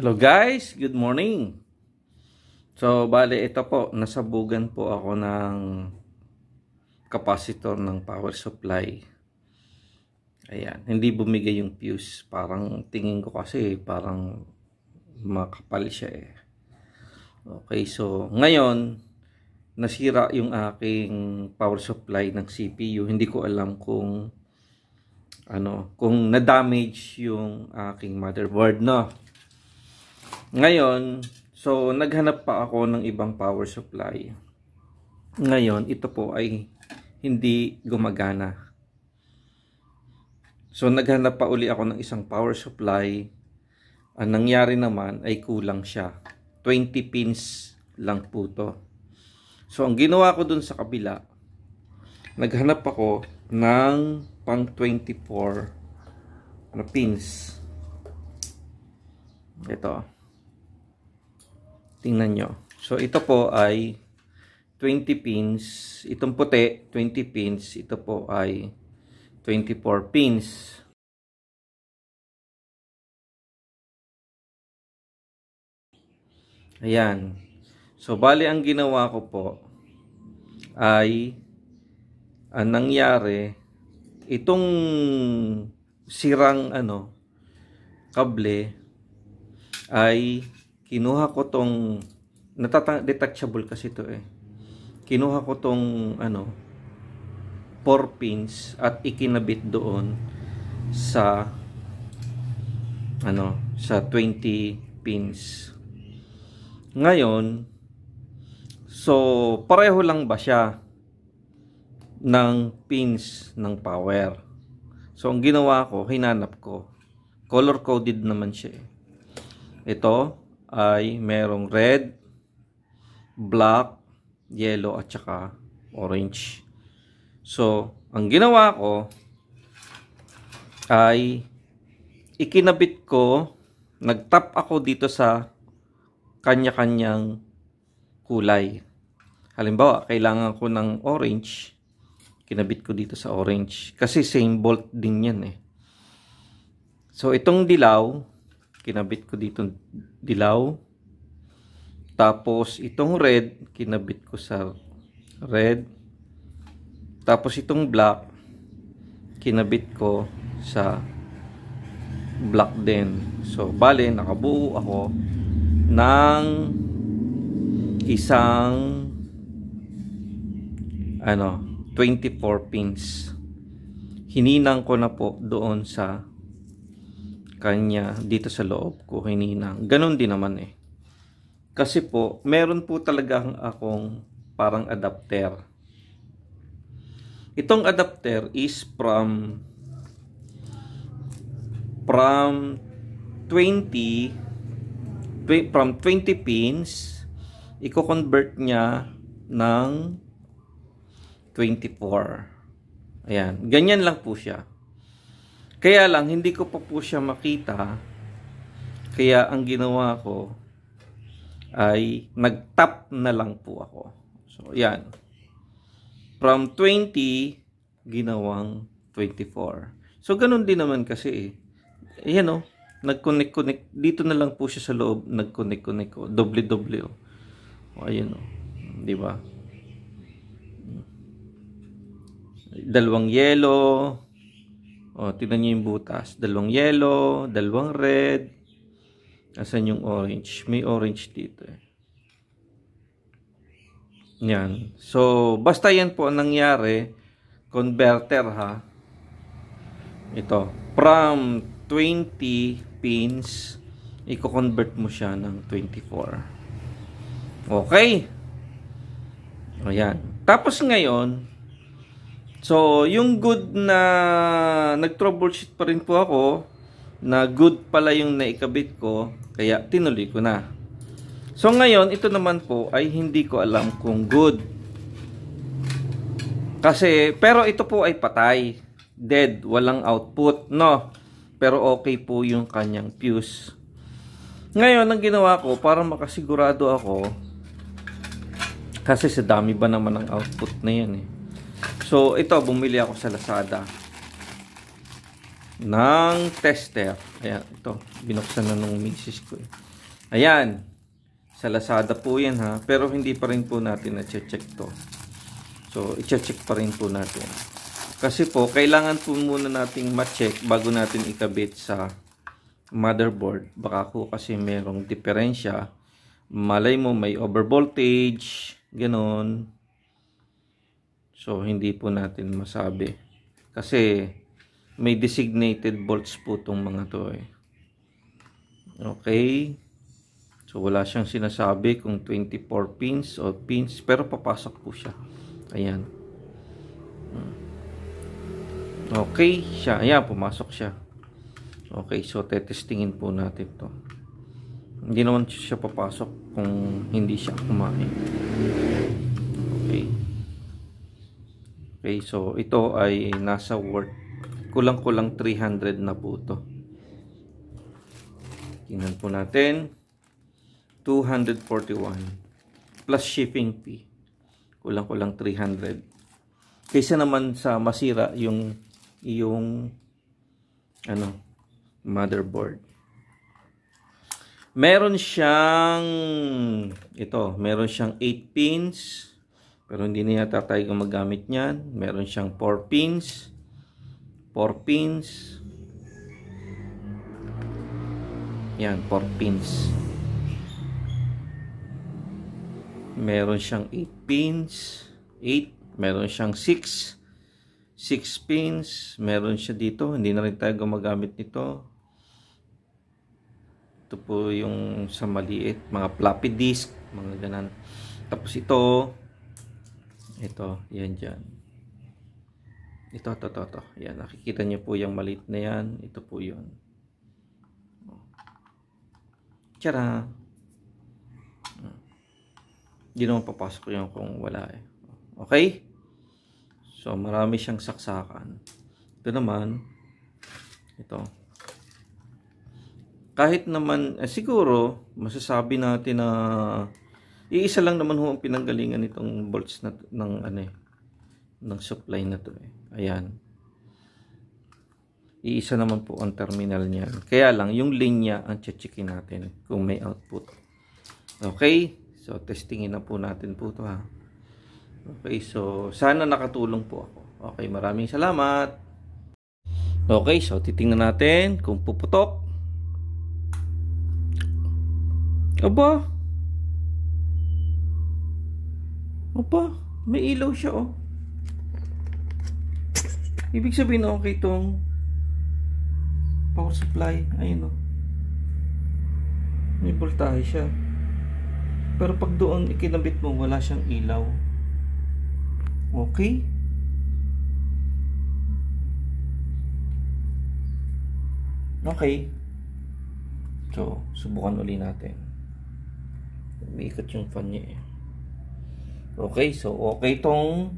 Hello guys, good morning. So bale ito po, nasabugan po ako ng capacitor ng power supply. Ayan, hindi bumigay yung fuse. Parang tingin ko kasi parang makapal siya eh. Okay, so ngayon nasira yung aking power supply ng CPU. Hindi ko alam kung kung na-damage yung aking motherboard, no. Ngayon, so naghanap pa ako ng ibang power supply. Ngayon, ito po ay hindi gumagana. So naghanap pa uli ako ng isang power supply. Ang nangyari naman ay kulang siya. 20 pins lang po to. So ang ginawa ko dun sa kabila, naghanap ako ng pang 24 pins. Ito. Tingnan nyo. So, ito po ay 20 pins. Itong puti, 20 pins. Ito po ay 24 pins. Ayan. So, bali ang ginawa ko po ay ang nangyari, itong sirang kable ay kinuha ko tong detachable kasi ito eh. Kinuha ko tong 4 pins at ikinabit doon sa sa 20 pins. Ngayon, so pareho lang ba siya ng pins ng power? So ang ginawa ko, hinanap ko. Color coded naman siya eh. Ito ay merong red, black, yellow at saka orange. So, ang ginawa ko ay ikinabit ko, nagtap ako dito sa kanya-kanyang kulay. Halimbawa, kailangan ko ng orange, kinabit ko dito sa orange kasi same bolt din yan eh. So, itong dilaw, kinabit ko dito dilaw. Tapos itong red, kinabit ko sa red. Tapos itong black, kinabit ko sa black din. So, bale, nakabuo ako ng isang 24 pins. Hininang ko na po doon sa kanya dito sa loob ko, hininang. Ganon din naman eh. Kasi po, meron po talagang akong parang adapter. Itong adapter is from 20 pins, i-convert niya ng 24. Ayan, ganyan lang po siya. Kaya lang, hindi ko pa po siya makita. Kaya ang ginawa ko ay nag-tap na lang po ako. So, yan. From 20, ginawang 24. So, ganun din naman kasi eh. Ayan o. Nag-connect-connect. Dito na lang po siya sa loob. Nag-connect-connect o. Doble-doble o. O, ayan o. Diba? Dalawang yellow. O, tignan nyo yung butas. Dalawang yellow, dalawang red. Asan yung orange? May orange dito eh. Yan. So, basta yan po ang nangyari. Converter ha. Ito. From 20 pins, i-convert mo siya ng 24. Okay. Ayan. Tapos ngayon, so, yung good na nag-troubleshoot pa rin po ako na good pala yung naikabit ko, kaya tinuloy ko na. So, ngayon, ito naman po ay hindi ko alam kung good. Kasi, pero ito po ay patay. Dead, walang output, no? Pero okay po yung kanyang fuse. Ngayon, ang ginawa ko, para makasigurado ako, kasi sa dami ba naman ang output na yan eh. So, ito, bumili ako sa Lazada ng tester. Ayan, ito. Binuksan na nung misis ko. Ayan. Sa Lazada po yan ha. Pero hindi pa rin po natin na-check to. So, i-check pa rin po natin. Kasi po, kailangan po muna nating ma-check bago natin ikabit sa motherboard. Baka po kasi merong diferensya. Malay mo may overvoltage. Ganon. So, hindi po natin masabi. Kasi, may designated volts po itong mga to eh. Okay. So, wala siyang sinasabi kung 24 pins o pins. Pero papasok po siya. Ayan. Okay siya. Ayan, pumasok siya. Okay, so tetestingin po natin to. Hindi naman siya papasok kung hindi siya kumain. Okay. Okay, so ito ay nasa worth kulang-kulang 300 na po to. Tingnan po natin. 241 plus shipping fee. Kulang-kulang 300. Kaysa naman sa masira yung motherboard. Meron siyang meron siyang 8 pins. Pero hindi na yata tayo gumagamit niyan. Meron siyang 4 pins. 4 pins. Yan, 4 pins. Meron siyang 8 pins. 8. Meron siyang 6. 6 pins. Meron siya dito. Hindi na rin tayo gumagamit nito. Ito po yung sa maliit. Mga floppy disk. Mga ganan. Tapos ito. Yan dyan. Ito. Yan, nakikita niyo po yung maliit na yan. Ito po yun. Tiyara! Hindi naman papasok yun kung wala eh. Okay? So, marami siyang saksakan. Ito naman. Ito. Kahit naman, siguro, masasabi natin na iisa lang naman ho ang pinanggalingan nitong bolts na ng supply na to eh. Ayan. Iisa naman po ang terminal niyan. Kaya lang yung linya ang checkin natin kung may output. Okay? So testingin na po natin po to ha. Okay, so sana nakatulong po ako. Okay, maraming salamat. Okay, so titingnan natin kung puputok. Aba, may ilaw siya oh. Ibig sabihin okay itong power supply. Ayun oh. May voltahe siya. Pero pag doon ikinabit mo, wala siyang ilaw. Okay. Okay. So, subukan uli natin. Umiikot yung fan niya eh. Okay, so okay tong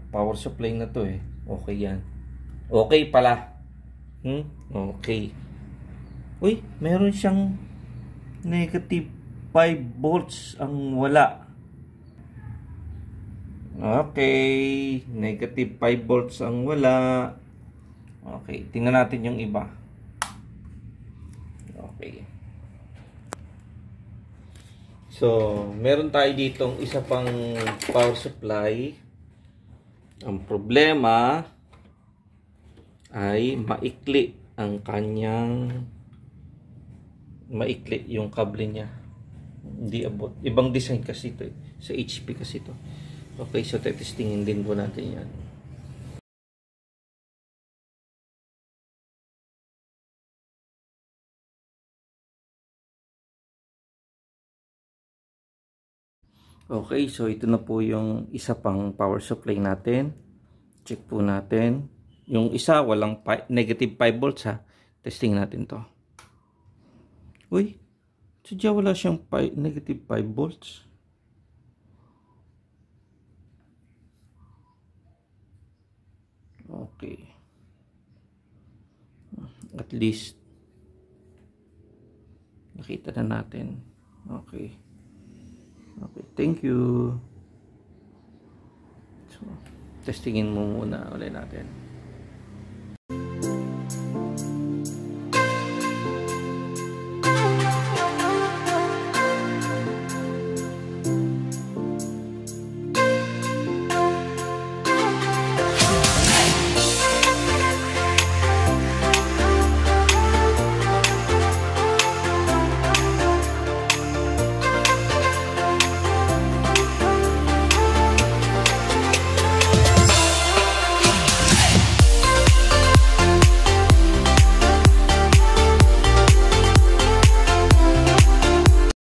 power supply na to eh. Okay yan. Okay pala. Okay. Uy, meron siyang negative 5 volts ang wala. Okay, negative 5 volts ang wala. Okay, tingnan natin yung iba. Okay. So, meron tayo ditong isa pang power supply. Ang problema ay maikli ang kanyang yung kable niya. Hindi abot. Ibang design kasi ito eh. Sa HP kasi ito. Okay, so testingin din po natin yan. Okay, so ito na po yung isa pang power supply natin. Check po natin. Yung isa walang negative 5 volts ha. Testing natin to. Uy, sadya wala siyang negative 5 volts. Okay. At least nakita na natin. Okay. Okay, thank you. So, testingin mo muna ulit natin.